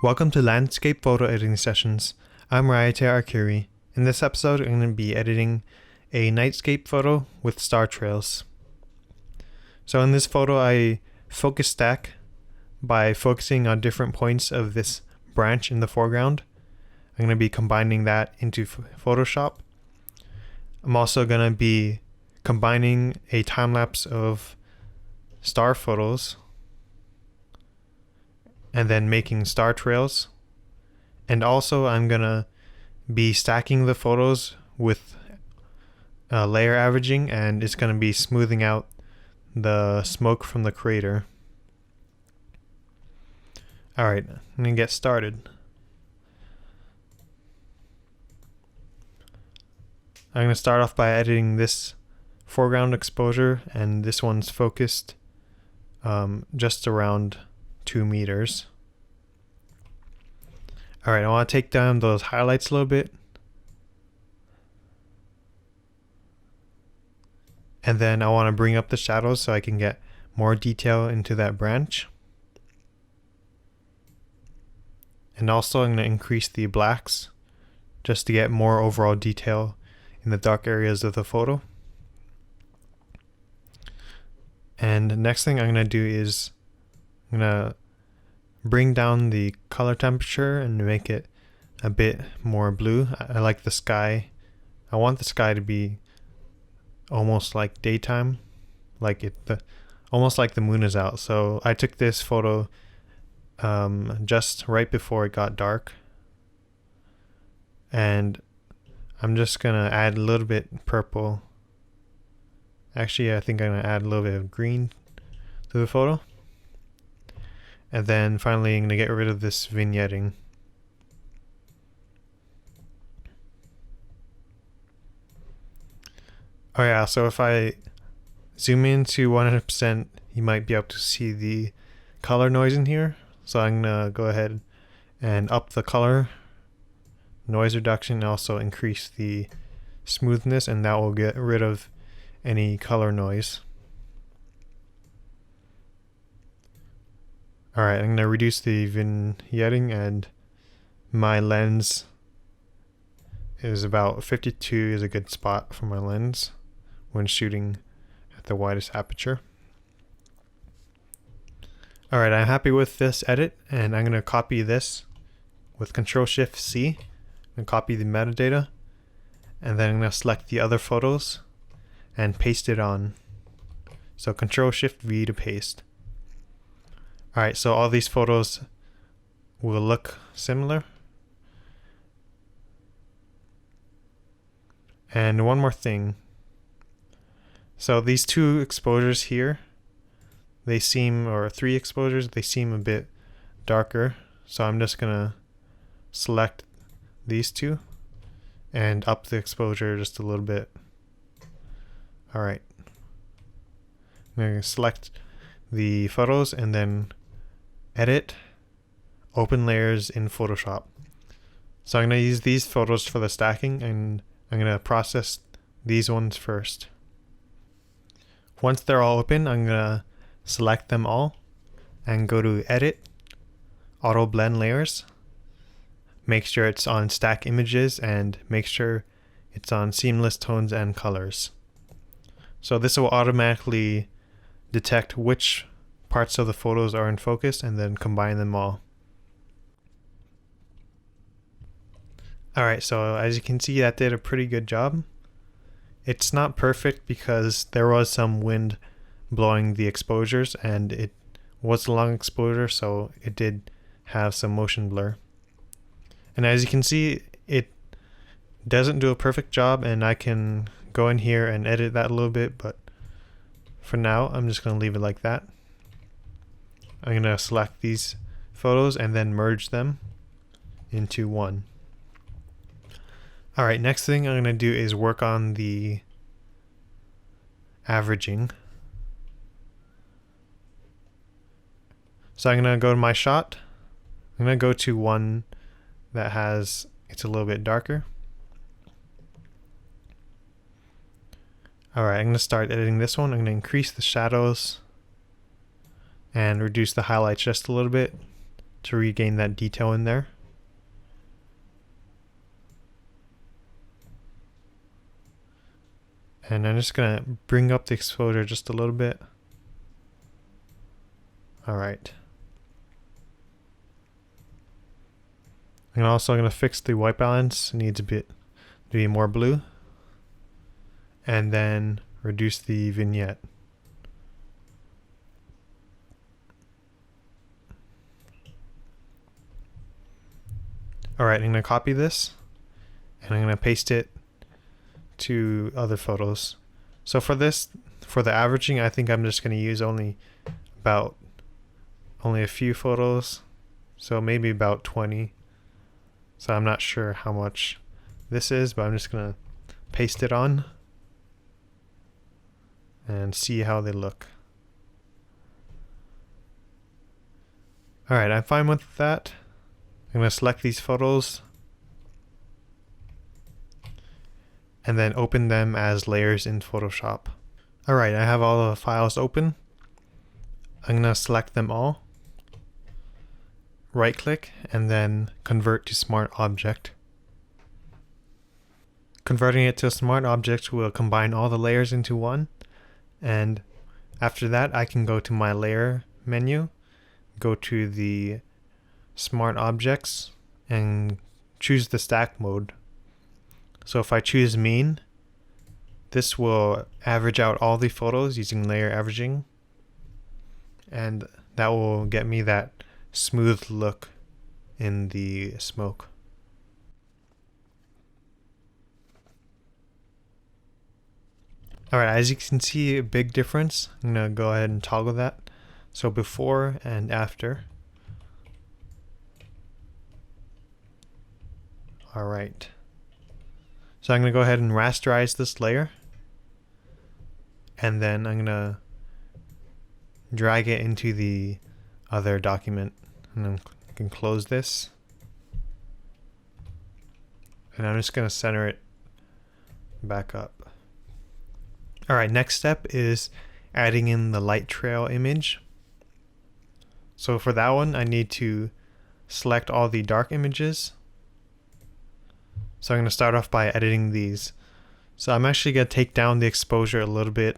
Welcome to Landscape Photo Editing Sessions. I'm Rayate Arkiri. In this episode, I'm going to be editing a nightscape photo with star trails. So in this photo, I focus stack by focusing on different points of this branch in the foreground. I'm going to be combining that into Photoshop. I'm also going to be combining a time-lapse of star photos and then making star trails. And also I'm gonna be stacking the photos with layer averaging, and it's gonna be smoothing out the smoke from the crater. Alright, I'm gonna get started. I'm gonna start off by editing this foreground exposure, and this one's focused just around 2 meters. Alright, I want to take down those highlights a little bit. And then I want to bring up the shadows so I can get more detail into that branch. And also I'm going to increase the blacks just to get more overall detail in the dark areas of the photo. And the next thing I'm going to do is I'm going to bring down the color temperature and make it a bit more blue. I like the sky. I want the sky to be almost like daytime, almost like the moon is out. So I took this photo just right before it got dark, and I'm just gonna add a little bit purple. Actually, I think I'm gonna add a little bit of green to the photo. And then finally, I'm going to get rid of this vignetting. Oh yeah, so if I zoom in to 100%, you might be able to see the color noise in here. So I'm going to go ahead and up the color noise reduction, and also increase the smoothness, and that will get rid of any color noise. Alright, I'm going to reduce the vignetting, and my lens is about 52 is a good spot for my lens when shooting at the widest aperture. Alright, I'm happy with this edit, and I'm going to copy this with Ctrl-Shift-C and copy the metadata, and then I'm going to select the other photos and paste it on. So Ctrl-Shift-V to paste. Alright, so all these photos will look similar. And one more thing. So these 2 exposures here, they seem, or 3 exposures, they seem a bit darker. So I'm just gonna select these 2 and up the exposure just a little bit. Alright. I'm gonna select the photos and then edit, open layers in Photoshop. So I'm going to use these photos for the stacking, and I'm going to process these ones first. Once they're all open, I'm going to select them all and go to Edit, Auto Blend Layers. Make sure it's on Stack Images, and make sure it's on Seamless Tones and Colors. So this will automatically detect which parts of the photos are in focus and then combine them all. Alright, so as you can see, that did a pretty good job. It's not perfect because there was some wind blowing the exposures, and it was a long exposure, so it did have some motion blur. And as you can see, it doesn't do a perfect job, and I can go in here and edit that a little bit, but for now I'm just going to leave it like that. I'm going to select these photos and then merge them into one. Alright, next thing I'm going to do is work on the averaging. So I'm going to go to my shot. I'm going to go to one that it's a little bit darker. Alright, I'm going to start editing this one. I'm going to increase the shadows and reduce the highlights just a little bit. to regain that detail in there. And I'm just gonna bring up the exposure just a little bit. Alright. I'm also gonna fix the white balance. It needs to be more blue. And then reduce the vignette. Alright, I'm gonna copy this and I'm gonna paste it to other photos. So for this, for the averaging, I think I'm just gonna use only a few photos. So maybe about 20. So I'm not sure how much this is, but I'm just gonna paste it on and see how they look. Alright, I'm fine with that. I'm going to select these photos and then open them as layers in Photoshop. Alright, I have all the files open. I'm going to select them all, right click, and then convert to Smart Object. Converting it to a Smart Object will combine all the layers into one, and after that I can go to my layer menu, go to the Smart Objects, and choose the stack mode. So if I choose mean, this will average out all the photos using layer averaging, and that will get me that smooth look in the smoke. Alright, as you can see, a big difference. I'm going to go ahead and toggle that. So before and after. Alright. So I'm going to go ahead and rasterize this layer. And then I'm going to drag it into the other document. And then I can close this. And I'm just going to center it back up. Alright, next step is adding in the light trail image. So for that one, I need to select all the dark images. So I'm going to start off by editing these. So I'm actually going to take down the exposure a little bit,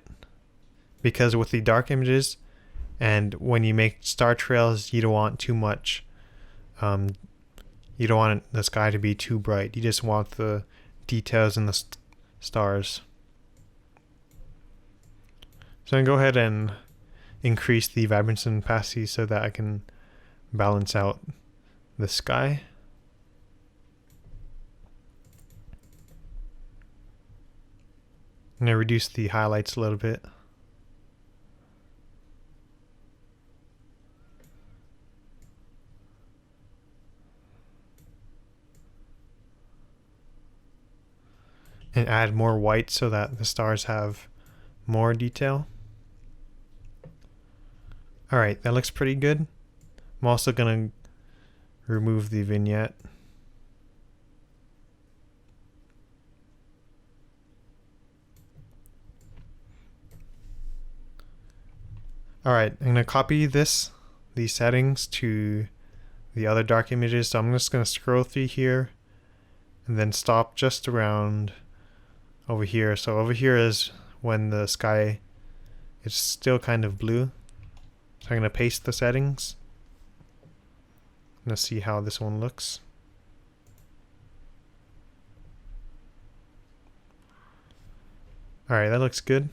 because with the dark images, and when you make star trails, you don't want too much. You don't want the sky to be too bright. You just want the details in the stars. So I'm going to go ahead and increase the vibrancy and opacity so that I can balance out the sky. I'm going to reduce the highlights a little bit. And add more white so that the stars have more detail. Alright, that looks pretty good. I'm also going to remove the vignette. Alright, I'm going to copy these settings to the other dark images. So I'm just going to scroll through here and then stop just around over here. So over here is when the sky is still kind of blue. So I'm going to paste the settings. Let's see how this one looks. Alright, that looks good.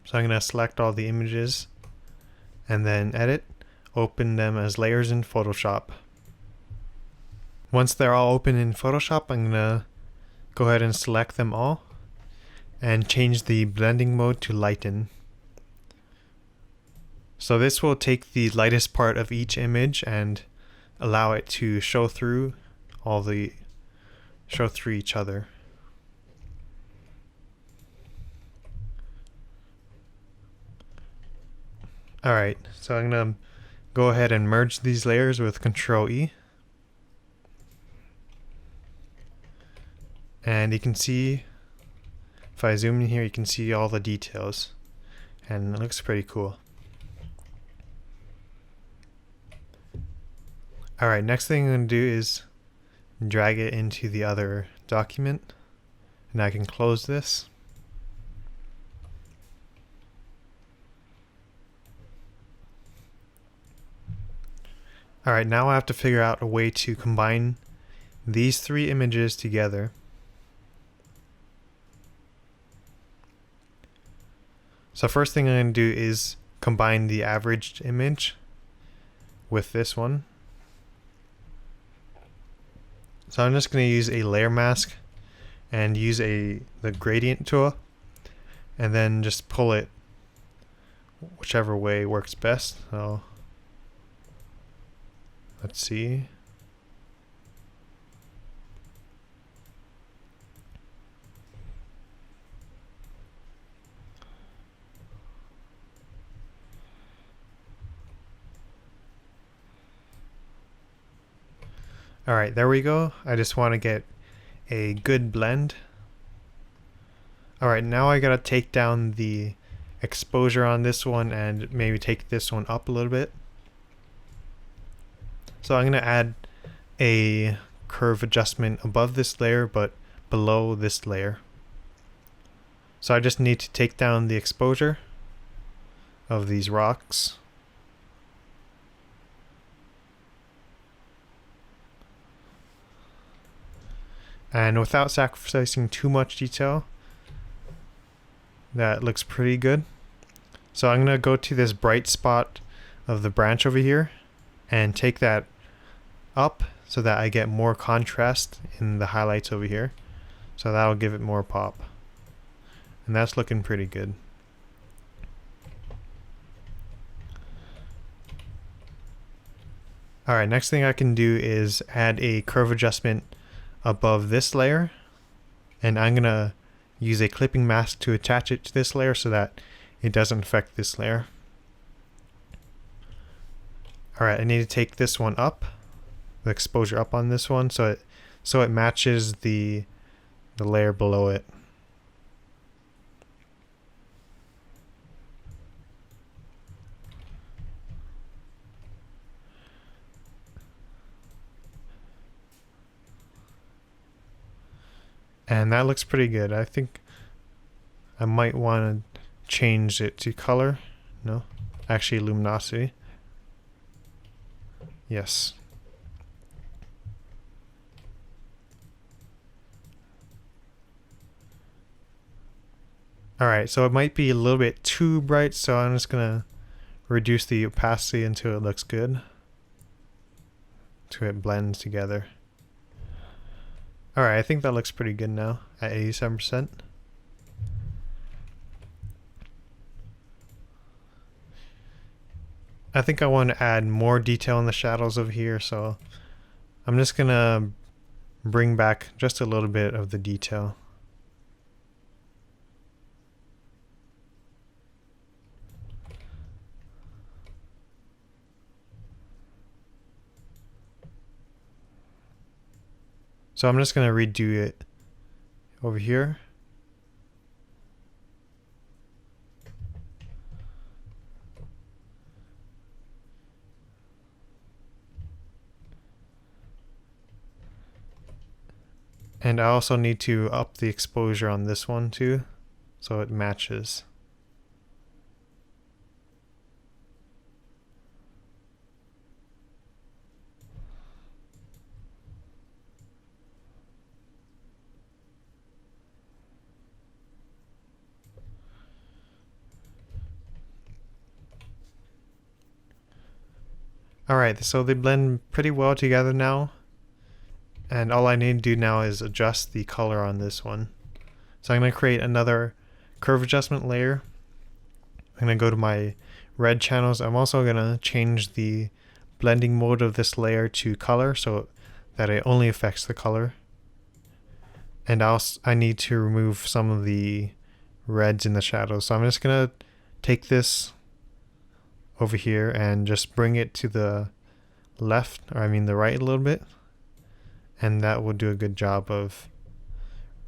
So I'm going to select all the images and then edit, open them as layers in Photoshop. Once they're all open in Photoshop, I'm going to go ahead and select them all and change the blending mode to lighten. So this will take the lightest part of each image and allow it to show through each other. Alright, so I'm going to go ahead and merge these layers with Control E. And you can see, if I zoom in here, you can see all the details. And it looks pretty cool. Alright, next thing I'm going to do is drag it into the other document, and I can close this. Alright, now I have to figure out a way to combine these three images together. So first thing I'm going to do is combine the averaged image with this one. So I'm just going to use a layer mask and use the gradient tool, and then just pull it whichever way works best. So let's see. Alright, there we go. I just want to get a good blend. Alright, now I gotta take down the exposure on this one and maybe take this one up a little bit. So I'm gonna add a curve adjustment above this layer but below this layer. So I just need to take down the exposure of these rocks. And without sacrificing too much detail, that looks pretty good. So I'm going to go to this bright spot of the branch over here and take that up so that I get more contrast in the highlights over here. So that'll give it more pop. And that's looking pretty good. Alright, next thing I can do is add a curve adjustment above this layer, and I'm gonna use a clipping mask to attach it to this layer so that it doesn't affect this layer. Alright, I need to take this one up, the exposure up on this one, so it matches the layer below it. And that looks pretty good. I think I might want to change it to color. No, actually luminosity. Yes. Alright, so it might be a little bit too bright, so I'm just gonna reduce the opacity until it looks good, until it blends together. Alright, I think that looks pretty good now at 87%. I think I want to add more detail in the shadows over here, so I'm just gonna bring back just a little bit of the detail. So I'm just going to redo it over here. And I also need to up the exposure on this one too, so it matches. Alright, so they blend pretty well together now. And all I need to do now is adjust the color on this one. So I'm going to create another curve adjustment layer. I'm going to go to my red channels. I'm also going to change the blending mode of this layer to color so that it only affects the color. And I need to remove some of the reds in the shadows. So I'm just going to take this over here and just bring it to the left, or I mean the right a little bit. And that will do a good job of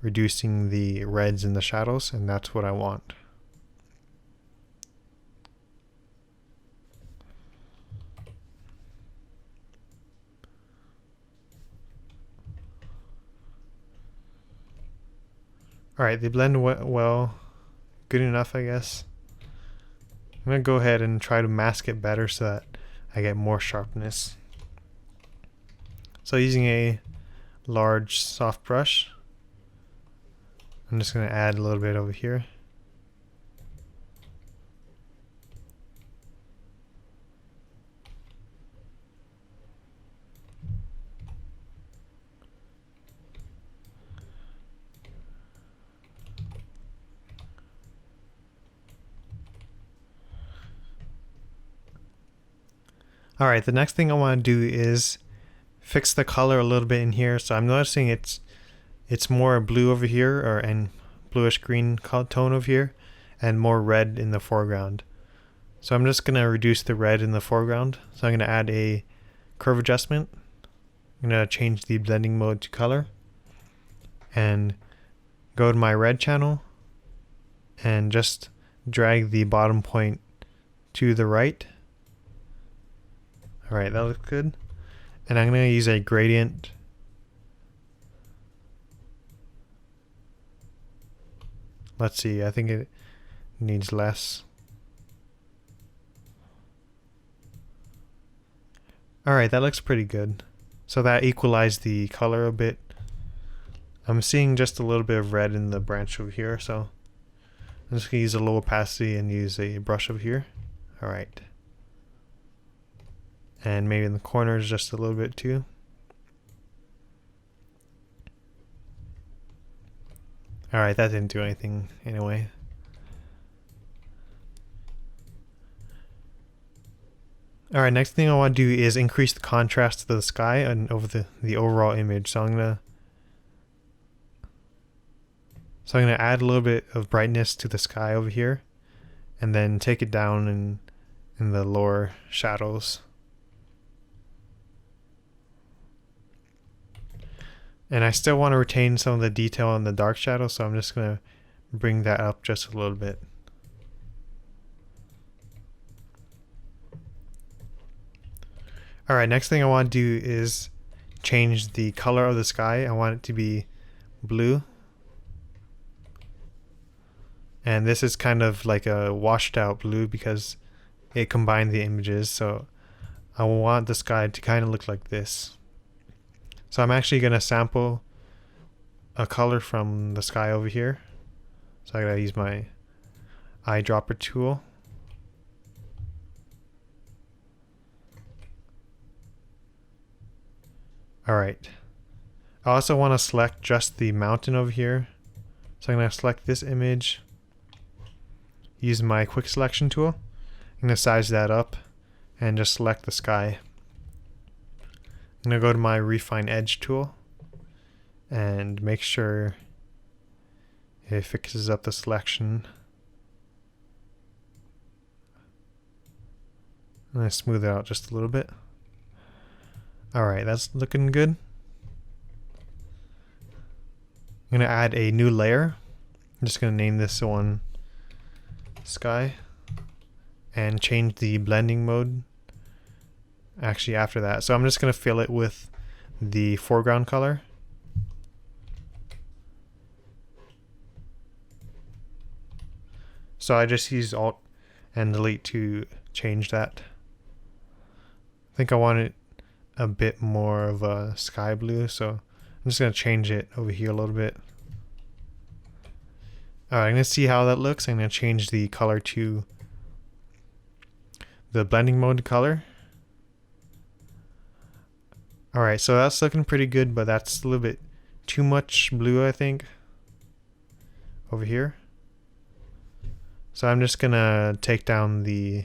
reducing the reds in the shadows, and that's what I want. Alright, they blend well. Good enough, I guess. I'm going to go ahead and try to mask it better so that I get more sharpness. So using a large soft brush, I'm just going to add a little bit over here. Alright, the next thing I want to do is fix the color a little bit in here. So I'm noticing it's more blue over here, and bluish green tone over here, and more red in the foreground. So I'm just going to reduce the red in the foreground. So I'm going to add a curve adjustment. I'm going to change the blending mode to color and go to my red channel and just drag the bottom point to the right. Alright, that looks good. And I'm going to use a gradient. Let's see, I think it needs less. Alright, that looks pretty good. So that equalized the color a bit. I'm seeing just a little bit of red in the branch over here, so I'm just going to use a low opacity and use a brush over here. Alright. And maybe in the corners just a little bit too. Alright, that didn't do anything anyway. Alright, next thing I want to do is increase the contrast to the sky and over the overall image. So I'm gonna add a little bit of brightness to the sky over here, and then take it down in the lower shadows. And I still want to retain some of the detail on the dark shadow, so I'm just going to bring that up just a little bit. Alright, next thing I want to do is change the color of the sky. I want it to be blue. And this is kind of like a washed out blue because it combined the images, so I want the sky to kind of look like this. So I'm actually going to sample a color from the sky over here. So I gotta use my eyedropper tool. Alright. I also want to select just the mountain over here. So I'm going to select this image. Use my quick selection tool. I'm going to size that up and just select the sky. I'm going to go to my refine edge tool and make sure it fixes up the selection. I'm going to smooth it out just a little bit. Alright, that's looking good. I'm going to add a new layer. I'm just going to name this one Sky and change the blending mode actually after that. So I'm just going to fill it with the foreground color. So I just use Alt and Delete to change that. I think I want it a bit more of a sky blue, so I'm just going to change it over here a little bit. Alright, I'm going to see how that looks. I'm going to change the color to the blending mode color. Alright, so that's looking pretty good, but that's a little bit too much blue, I think, over here. So I'm just going to take down the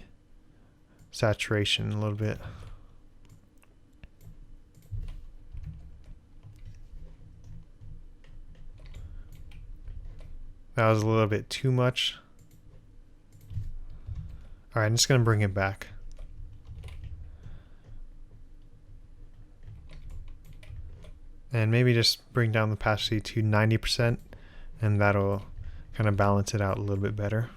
saturation a little bit. That was a little bit too much. Alright, I'm just going to bring it back. And maybe just bring down the opacity to 90%, and that'll kind of balance it out a little bit better.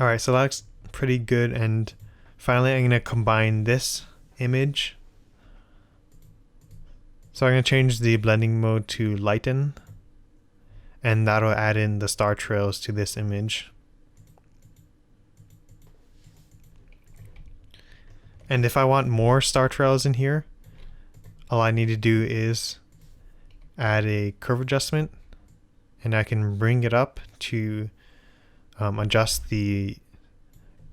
Alright, so that looks pretty good, and finally I'm going to combine this image So I'm going to change the blending mode to lighten, and that'll add in the star trails to this image. And if I want more star trails in here, all I need to do is add a curve adjustment, and I can bring it up to adjust the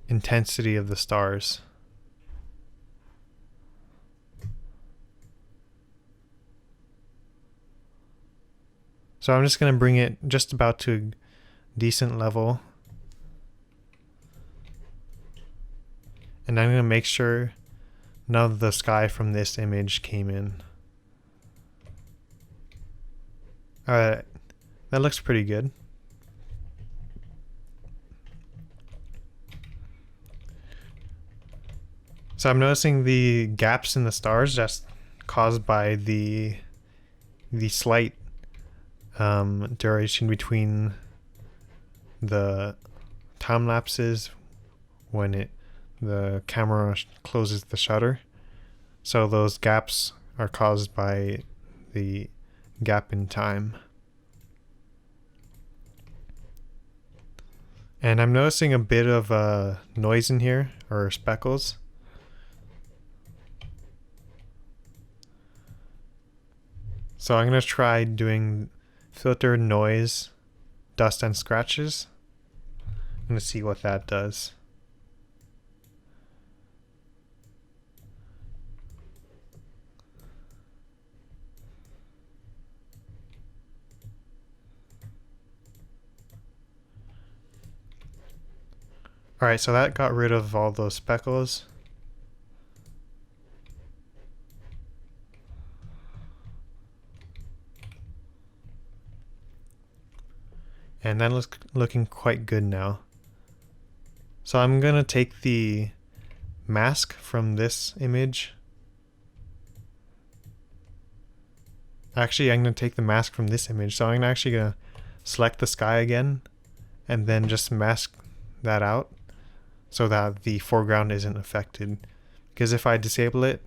intensity of the stars. So I'm just going to bring it just about to a decent level. And I'm going to make sure none of the sky from this image came in. Alright, that looks pretty good. So I'm noticing the gaps in the stars just caused by the slight duration between the time lapses when the camera closes the shutter. So those gaps are caused by the gap in time. And I'm noticing a bit of noise in here, or speckles. So I'm going to try doing filter noise, dust and scratches. I'm going to see what that does. Alright, so that got rid of all those speckles. And that looks looking quite good now. So I'm going to take the mask from this image. Actually, I'm going to take the mask from this image. So I'm actually going to select the sky again and then just mask that out so that the foreground isn't affected. Because if I disable it,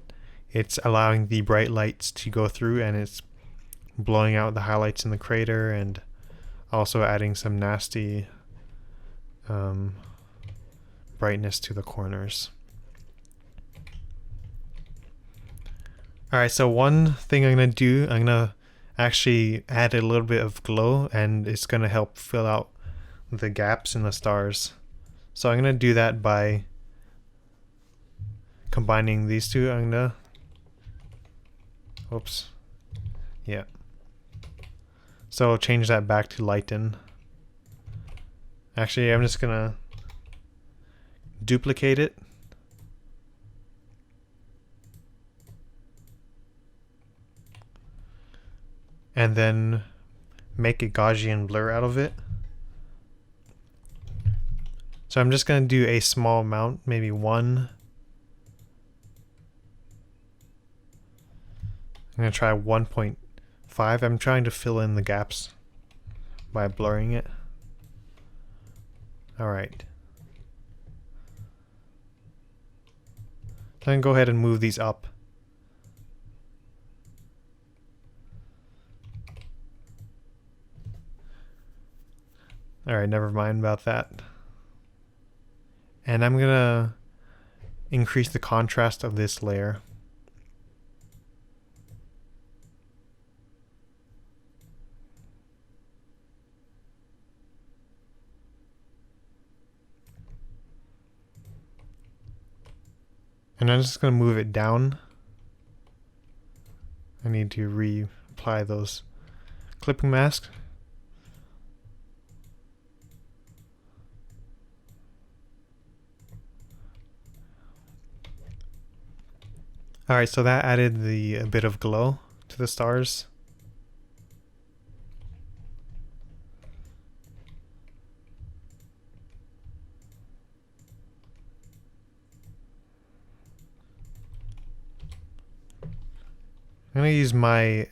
it's allowing the bright lights to go through and it's blowing out the highlights in the crater and also adding some nasty brightness to the corners. Alright, so one thing I'm going to do, I'm going to actually add a little bit of glow, and it's going to help fill out the gaps in the stars. So I'm going to do that by combining these two. I'm going to, oops, yeah. So I'll change that back to lighten. Actually, I'm just going to duplicate it. And then make a Gaussian blur out of it. So I'm just going to do a small amount, maybe 1. I'm going to try 1.5. I'm trying to fill in the gaps by blurring it. Alright. Then go ahead and move these up. Alright, never mind about that. And I'm gonna increase the contrast of this layer. And I'm just gonna move it down. I need to reapply those clipping masks. Alright, so that added a bit of glow to the stars. I'm going to use my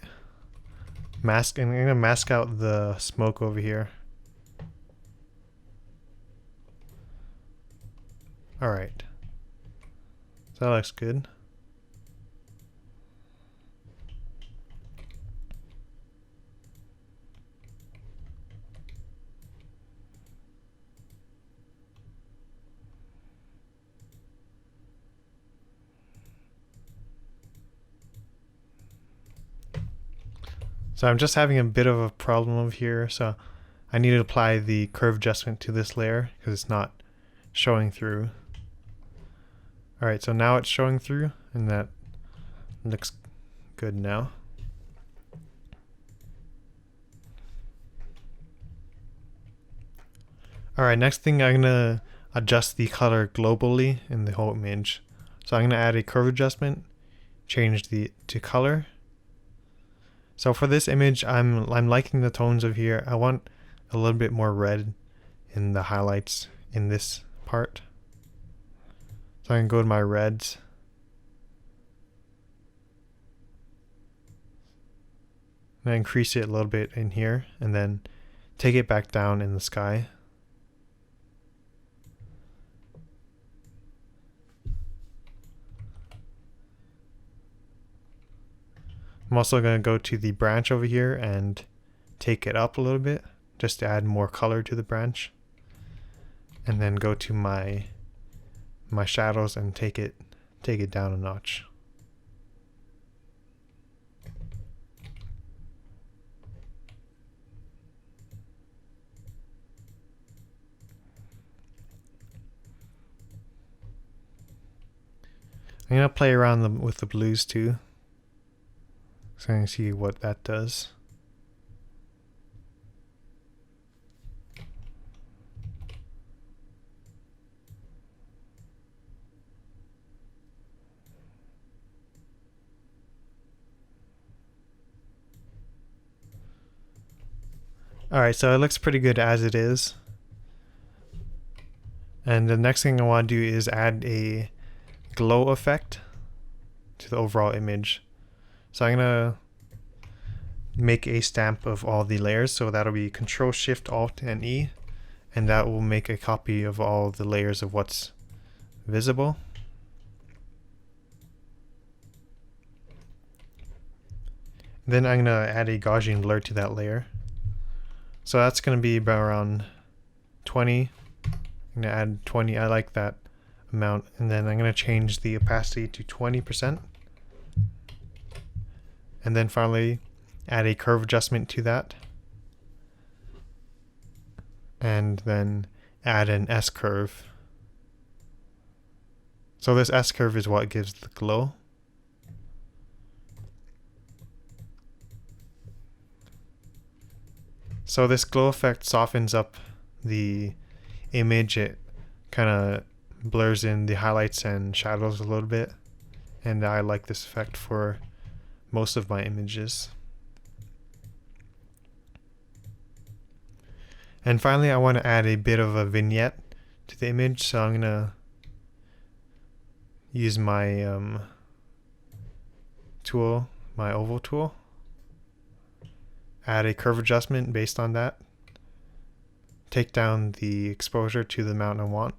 mask, and I'm going to mask out the smoke over here. Alright. So that looks good. So I'm just having a bit of a problem over here, so I need to apply the curve adjustment to this layer because it's not showing through. Alright, so now it's showing through, and that looks good now. Alright, next thing I'm going to adjust the color globally in the whole image. So I'm going to add a curve adjustment, change the to color. So for this image, I'm liking the tones of here. I want a little bit more red in the highlights in this part. So I can go to my reds. And increase it a little bit in here, and then take it back down in the sky. I'm also going to go to the branch over here and take it up a little bit just to add more color to the branch. And then go to my shadows and take it down a notch. I'm going to play around with the blues too, so I can see what that does. Alright, so it looks pretty good as it is. And the next thing I want to do is add a glow effect to the overall image. So I'm gonna make a stamp of all the layers, so that'll be Control Shift Alt and E, and that will make a copy of all the layers of what's visible. Then I'm gonna add a Gaussian blur to that layer. So that's gonna be about around 20. I'm gonna add 20. I like that amount, and then I'm going to change the opacity to 20%, and then finally add a curve adjustment to that, and then add an S curve. So this S curve is what gives the glow. So this glow effect softens up the image. It kind of blurs in the highlights and shadows a little bit, and I like this effect for most of my images. And finally, I want to add a bit of a vignette to the image, so I'm gonna use my tool, my oval tool, add a curve adjustment based on that, take down the exposure to the amount I want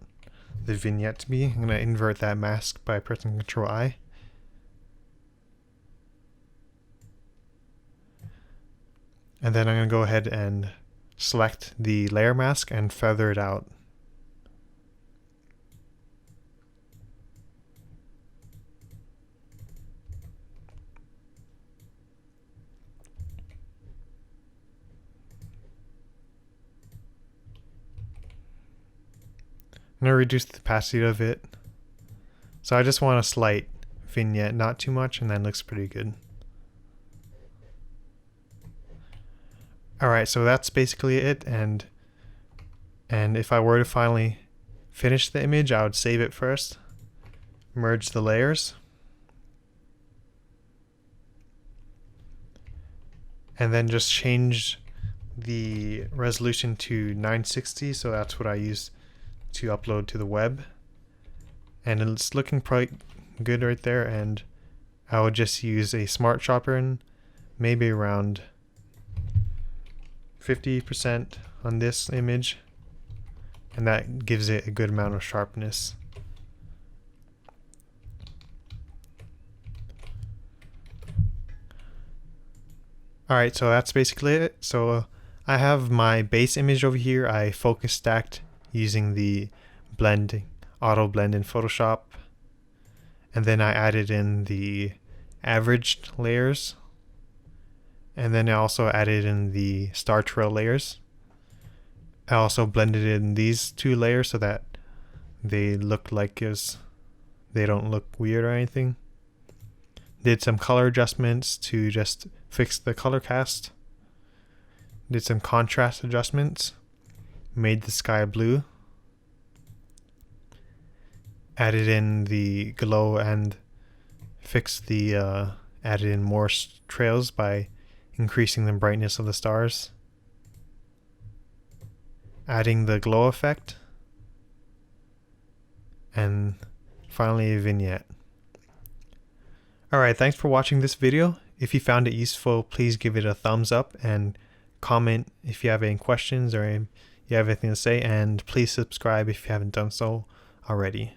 the vignette to be. I'm going to invert that mask by pressing Control I. And then I'm going to go ahead and select the layer mask and feather it out. I'm going to reduce the opacity of it. So I just want a slight vignette, not too much, and that looks pretty good. Alright, so that's basically it, and if I were to finally finish the image, I would save it first, merge the layers, and then just change the resolution to 960, so that's what I use to upload to the web, and it's looking pretty good right there. And I would just use a smart sharpen, maybe around 50% on this image, and that gives it a good amount of sharpness. Alright, so that's basically it. So I have my base image over here. I focus stacked using the auto blend in Photoshop, and then I added in the averaged layers, And then I also added in the star trail layers. I also blended in these two layers so that they look like they don't look weird or anything. Did some color adjustments to just fix the color cast. Did some contrast adjustments. Made the sky blue. Added in the glow and fixed the added in more trails by increasing the brightness of the stars. Adding the glow effect. And finally a vignette. Alright, thanks for watching this video. If you found it useful, please give it a thumbs up and comment if you have any questions or you have anything to say, and please subscribe if you haven't done so already.